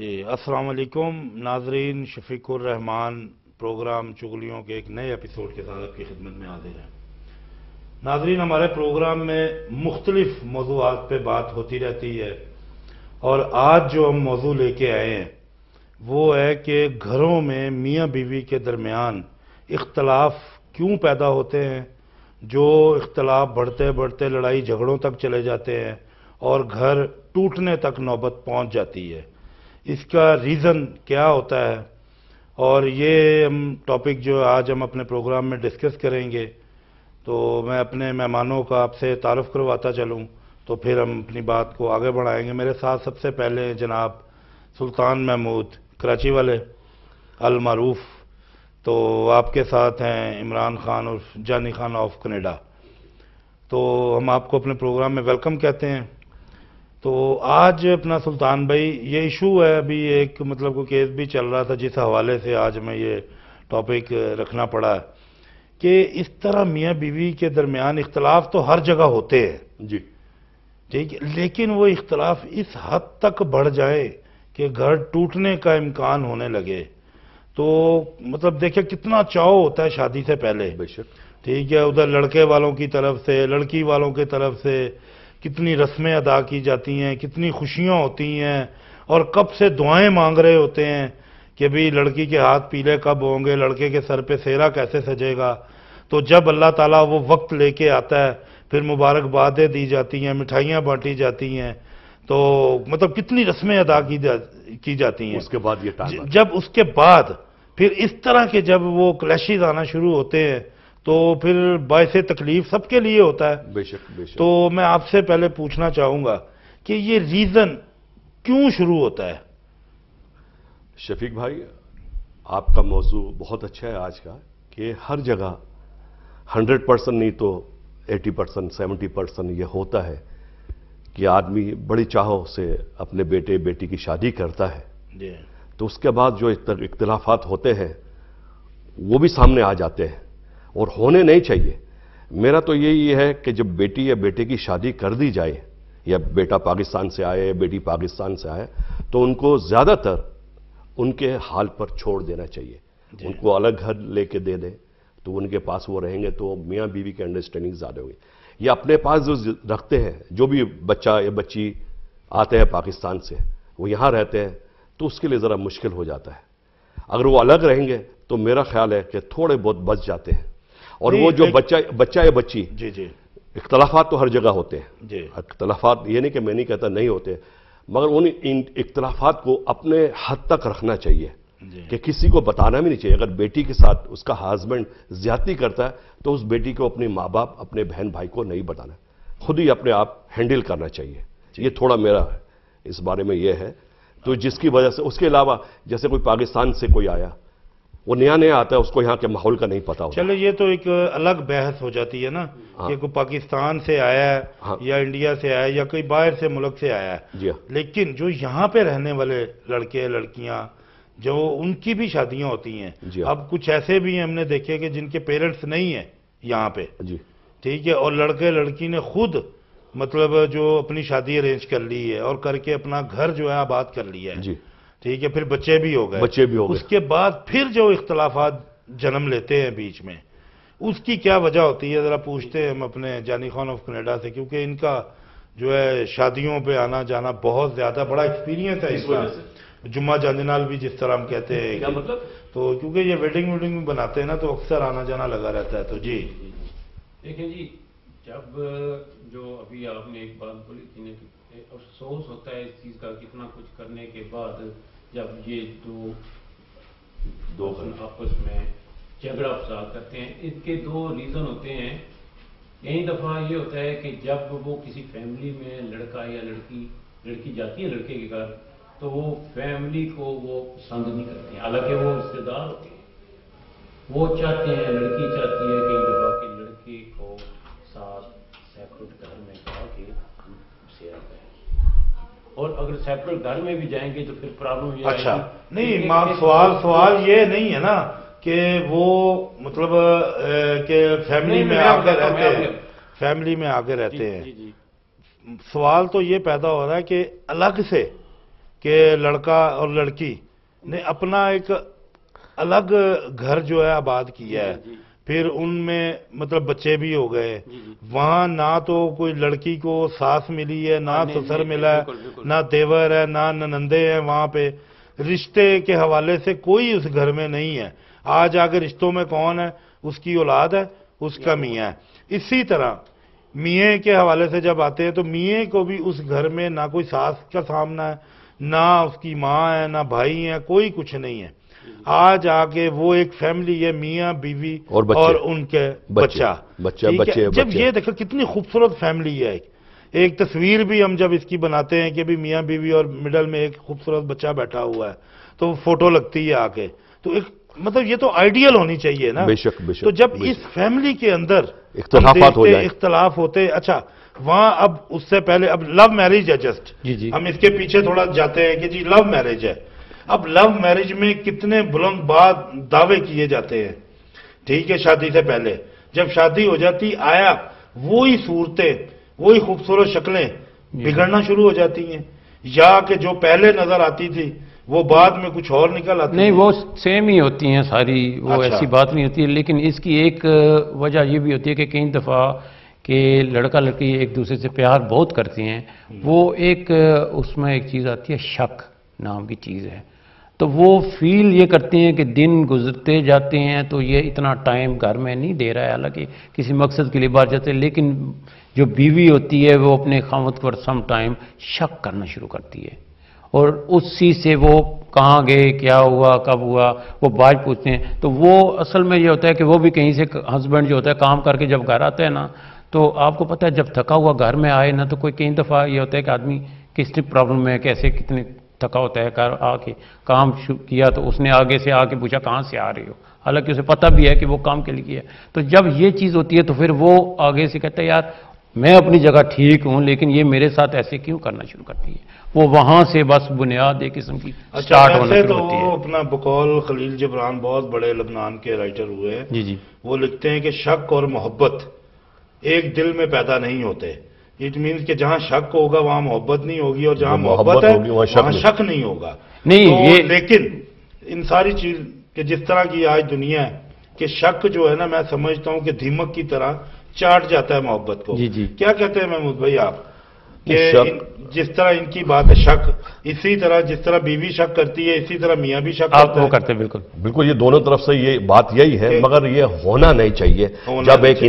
جی السلام علیکم ناظرین، شفیق الرحمان پروگرام چغلیوں کے ایک نئے ایپیسوڈ کے ساتھ آپ کی خدمت میں حاضر ہیں۔ ناظرین، ہمارے پروگرام میں مختلف موضوعات پہ بات ہوتی رہتی ہے، اور آج جو ہم موضوع لے کے آئے ہیں وہ ہے کہ گھروں میں میاں بیوی کے درمیان اختلاف کیوں پیدا ہوتے ہیں، جو اختلاف بڑھتے بڑھتے لڑائی جھگڑوں تک چلے جاتے ہیں اور گھر ٹوٹنے تک نوبت پہنچ جاتی ہے۔ اس کا ریزن کیا ہوتا ہے، اور یہ ٹاپک جو آج ہم اپنے پروگرام میں ڈسکس کریں گے۔ تو میں اپنے مہمانوں کا آپ سے تعارف کرواتا چلوں تو پھر ہم اپنی بات کو آگے بڑھائیں گے۔ میرے ساتھ سب سے پہلے جناب سلطان محمود کراچی والے المعروف، تو آپ کے ساتھ ہیں عمران خان اور جانی خان آف کینیڈا۔ تو ہم آپ کو اپنے پروگرام میں ویلکم کہتے ہیں۔ تو آج اپنا سلطان بھائی، یہ ایشو ہے، ابھی ایک کوئی کیس بھی چل رہا تھا جس حوالے سے آج ہمیں یہ ٹاپک رکھنا پڑا ہے کہ اس طرح میاں بیوی کے درمیان اختلاف تو ہر جگہ ہوتے ہیں جی ٹھیک ہے، لیکن وہ اختلاف اس حد تک بڑھ جائے کہ گھر ٹوٹنے کا امکان ہونے لگے تو دیکھیں کتنا چاؤ ہوتا ہے شادی سے پہلے، بے شک، ٹھیک ہے، ادھر لڑکے والوں کی طرف سے لڑکی والوں کی طرف سے کتنی رسمیں ادا کی جاتی ہیں، کتنی خوشیاں ہوتی ہیں، اور کب سے دعائیں مانگ رہے ہوتے ہیں کہ بھی لڑکی کے ہاتھ پیلے کب ہوں گے، لڑکے کے سر پہ سہرا کیسے سجے گا۔ تو جب اللہ تعالیٰ وہ وقت لے کے آتا ہے پھر مبارکبادیں دی جاتی ہیں، مٹھائیاں بانٹی جاتی ہیں، تو کتنی رسمیں ادا کی جاتی ہیں۔ اس کے بعد یہ ٹائم جب اس کے بعد پھر اس طرح کے جب وہ کلیشز آنا شروع ہوتے ہیں تو پھر باعث تکلیف سب کے لیے ہوتا ہے۔ بے شک بے شک۔ تو میں آپ سے پہلے پوچھنا چاہوں گا کہ یہ ریزن کیوں شروع ہوتا ہے؟ شفیق بھائی، آپ کا موضوع بہت اچھا ہے آج کا، کہ ہر جگہ 100% نہیں تو 80% 70% یہ ہوتا ہے کہ آدمی بڑی چاہوں سے اپنے بیٹے بیٹی کی شادی کرتا ہے، جی، تو اس کے بعد جو اختلافات ہوتے ہیں وہ بھی سامنے آ جاتے ہیں اور ہونے نہیں چاہیے۔ میرا تو یہی ہے کہ جب بیٹی یا بیٹے کی شادی کر دی جائے، یا بیٹا پاکستان سے آئے یا بیٹی پاکستان سے آئے، تو ان کو زیادہ تر ان کے حال پر چھوڑ دینا چاہیے۔ ان کو الگ گھر لے کے دے دیں تو ان کے پاس وہ رہیں گے، تو میاں بیوی کی انڈرسٹینڈنگ زیادہ ہوگی۔ یا اپنے پاس جو رکھتے ہیں، جو بھی بچہ یا بچی آتے ہیں پاکستان سے، وہ یہاں رہتے ہیں، تو اس کے لیے ذرا مشکل ہو جاتا ہے۔ اگر وہ الگ رہیں گے تو میرا خیال ہے کہ تھوڑے بہت بچ جاتے ہیں، اور وہ جو بچہ یا بچی، جی جی اختلافات تو ہر جگہ ہوتے ہیں، جی اختلافات یہ نہیں کہ میں نہیں کہتا نہیں ہوتے، مگر ان اختلافات کو اپنے حد تک رکھنا چاہیے، جی کہ کسی کو بتانا بھی نہیں چاہیے۔ اگر بیٹی کے ساتھ اس کا ہسبینڈ زیادتی کرتا ہے تو اس بیٹی کو اپنے ماں باپ، اپنے بہن بھائی کو نہیں بتانا، خود ہی اپنے آپ ہینڈل کرنا چاہیے۔ یہ تھوڑا میرا اس بارے میں یہ ہے، تو جس کی وجہ سے اس کے علاوہ جیسے کوئی پاکستان سے کوئی آیا، وہ نیا آتا ہے، اس کو یہاں کے ماحول کا نہیں پتا ہوتا۔ چلو یہ تو ایک الگ بحث ہو جاتی ہے نا کہ کوئی پاکستان سے آیا ہے یا انڈیا سے آیا ہے یا کوئی باہر سے ملک سے آیا ہے، جی ہاں، لیکن جو یہاں پہ رہنے والے لڑکے لڑکیاں جو ان کی بھی شادیاں ہوتی ہیں، جی ہاں، اب کچھ ایسے بھی ہم نے دیکھے کہ جن کے پیرنٹس نہیں ہیں یہاں پہ، جی ٹھیک ہے، اور لڑکے لڑکی نے خود جو اپنی شادی ارینج کر لی ہے اور کر کے اپنا گھر جو ہے آباد کر لیا ہے، جی، ٹھیک ہے، پھر بچے بھی ہو گئے، بچے بھی ہو گئے۔ اس کے بعد پھر جو اختلافات جنم لیتے ہیں بیچ میں، اس کی کیا وجہ ہوتی ہے؟ ذرا پوچھتے ہیں ہم اپنے جانی خان آف کینیڈا سے، کیونکہ ان کا جو ہے شادیوں پہ آنا جانا بہت زیادہ بڑا ایکسپیرینس ہے اس کا، جمعہ جاندنال بھی جس طرح ہم کہتے ہیں، کیا مطلب؟ تو کیونکہ یہ ویڈنگ بناتے ہیں نا تو اکثر آنا جانا لگا رہتا ہے۔ تو جی دیکھیں جی، جب جو ابھی آپ نے ایک بات بولی تھی نا کہ افسوس ہوتا ہے اس چیز کا، کتنا کچھ کرنے کے بعد جب یہ دو آپس میں جھگڑا فساد کرتے ہیں، اس کے دو ریزن ہوتے ہیں۔ کئی دفعہ یہ ہوتا ہے کہ جب وہ کسی فیملی میں لڑکا یا لڑکی جاتی ہے لڑکے کے گھر، تو وہ فیملی کو وہ پسند نہیں کرتے ہیں، حالانکہ وہ رشتے دار ہوتے ہیں، وہ چاہتے ہیں، لڑکی چاہتی ہے کئی دفعہ کہ لڑکے کو ساتھ سیپریٹ گھر میں جا کے سیرا کریں، اور اگر سیپریٹ گھر میں بھی جائیں گے تو پھر پرابلم یہ اچھا نہیں، سوال یہ نہیں ہے نا کہ وہ کہ فیملی میں آ کے رہتے ہیں، فیملی میں آ کے رہتے ہیں، سوال تو یہ پیدا ہو رہا ہے کہ الگ سے کہ لڑکا اور لڑکی نے اپنا ایک الگ گھر جو ہے آباد کیا ہے، پھر ان میں مطلب بچے بھی ہو گئے، وہاں نہ تو کوئی لڑکی کو ساس ملی ہے، نہ سسر ملا ہے، نہ دیور ہے، نہ ننندے ہیں، وہاں پہ رشتے کے حوالے سے کوئی اس گھر میں نہیں ہے۔ آج آگے رشتوں میں کون ہے؟ اس کی اولاد ہے، اس کا میاں ہے۔ اسی طرح میاں کے حوالے سے جب آتے ہیں تو میاں کو بھی اس گھر میں نہ کوئی ساس کا سامنا ہے، نہ اس کی ماں ہے، نہ بھائی ہیں، کوئی کچھ نہیں ہے۔ آج آگے وہ ایک فیملی ہے، میاں بیوی اور ان کے بچہ۔ جب یہ دیکھو کتنی خوبصورت فیملی ہے، ایک تصویر بھی ہم جب اس کی بناتے ہیں کہ بھی میاں بیوی اور مڈل میں ایک خوبصورت بچہ بیٹھا ہوا ہے تو فوٹو لگتی ہے آگے، تو ایک مطلب یہ تو آئیڈیل ہونی چاہیے نا۔ تو جب اس فیملی کے اندر اختلاف ہوتے، اچھا وہاں اب اس سے پہلے اب لو میرج ہے، جسٹ ہم اس کے پیچھے تھوڑا جاتے ہیں کہ جی لو میرج ہے۔ اب لو میرج میں کتنے بلند بات دعوے کیے جاتے ہیں، ٹھیک ہے، شادی سے پہلے جب شادی ہو جاتی آیا وہی صورتیں، وہی خوبصورت شکلیں بگڑنا شروع ہو جاتی ہیں، یا کہ جو پہلے نظر آتی تھی وہ بعد میں کچھ اور نکل آتی نہیں، وہ سیم ہی ہوتی ہیں ساری، وہ ایسی بات نہیں ہوتی ہے۔ لیکن اس کی ایک وجہ یہ بھی ہوتی ہے کہ کئی دفعہ کہ لڑکا لڑکی ایک دوسرے سے پیار بہت کرتے ہیں، وہ ایک اس میں ایک چیز آتی ہے شک نام کی چیز ہے، تو وہ فیل یہ کرتے ہیں کہ دن گزرتے جاتے ہیں تو یہ اتنا ٹائم گھر میں نہیں دے رہا ہے، حالانکہ کسی مقصد کے لیے باہر جاتے ہیں، لیکن جو بیوی ہوتی ہے وہ اپنے خاوند پر سم ٹائم شک کرنا شروع کرتی ہے، اور اسی سے وہ کہاں گئے، کیا ہوا، کب ہوا، وہ باز پوچھتے ہیں۔ تو وہ اصل میں یہ ہوتا ہے کہ وہ بھی کہیں سے ہسبینڈ جو ہوتا ہے کام کر کے جب گھر آتا ہے نا، تو آپ کو پتہ ہے جب تھکا ہوا گھر میں آئے نا، تو کوئی کئی دفعہ یہ ہوتا ہے کہ آدمی کس پرابلم میں کیسے کتنے تھکا ہوتا ہے، آ کے کام کیا تو اس نے آگے سے آ کے پوچھا کہاں سے آ رہے ہو، حالانکہ اسے پتہ بھی ہے کہ وہ کام کے لیے کیا ہے۔ تو جب یہ چیز ہوتی ہے تو پھر وہ آگے سے کہتا ہے یار میں اپنی جگہ ٹھیک ہوں لیکن یہ میرے ساتھ ایسے کیوں کرنا شروع کرتی ہے، وہ وہاں سے بس بنیاد ایک قسم کی سٹارٹ ہونا شروع ہوتی ہے۔ تو اپنا بقول خلیل جبران بہت بڑے لبنان کے رائٹر ہوئے ہیں، جی وہ لکھتے ہیں کہ شک اور محبت ایک دل میں پیدا نہیں ہوتے، اٹ مینس کہ جہاں شک ہوگا وہاں محبت نہیں ہوگی، اور جہاں محبت ہے وہاں شک نہیں ہوگا۔ نہیں لیکن ان ساری چیز کہ جس طرح کی آج دنیا ہے کہ شک جو ہے نا، میں سمجھتا ہوں کہ دیمک کی طرح چاٹ جاتا ہے محبت کو۔ کیا کہتے ہیں محمود بھائی آپ کہ جس طرح ان کی بات ہے شک، اسی طرح جس طرح بیوی شک کرتی ہے اسی طرح میاں بھی شک کرتے ہیں۔ بالکل یہ دونوں طرف سے یہ بات یہی ہے، مگر یہ ہونا نہیں چاہیے۔ جب ایک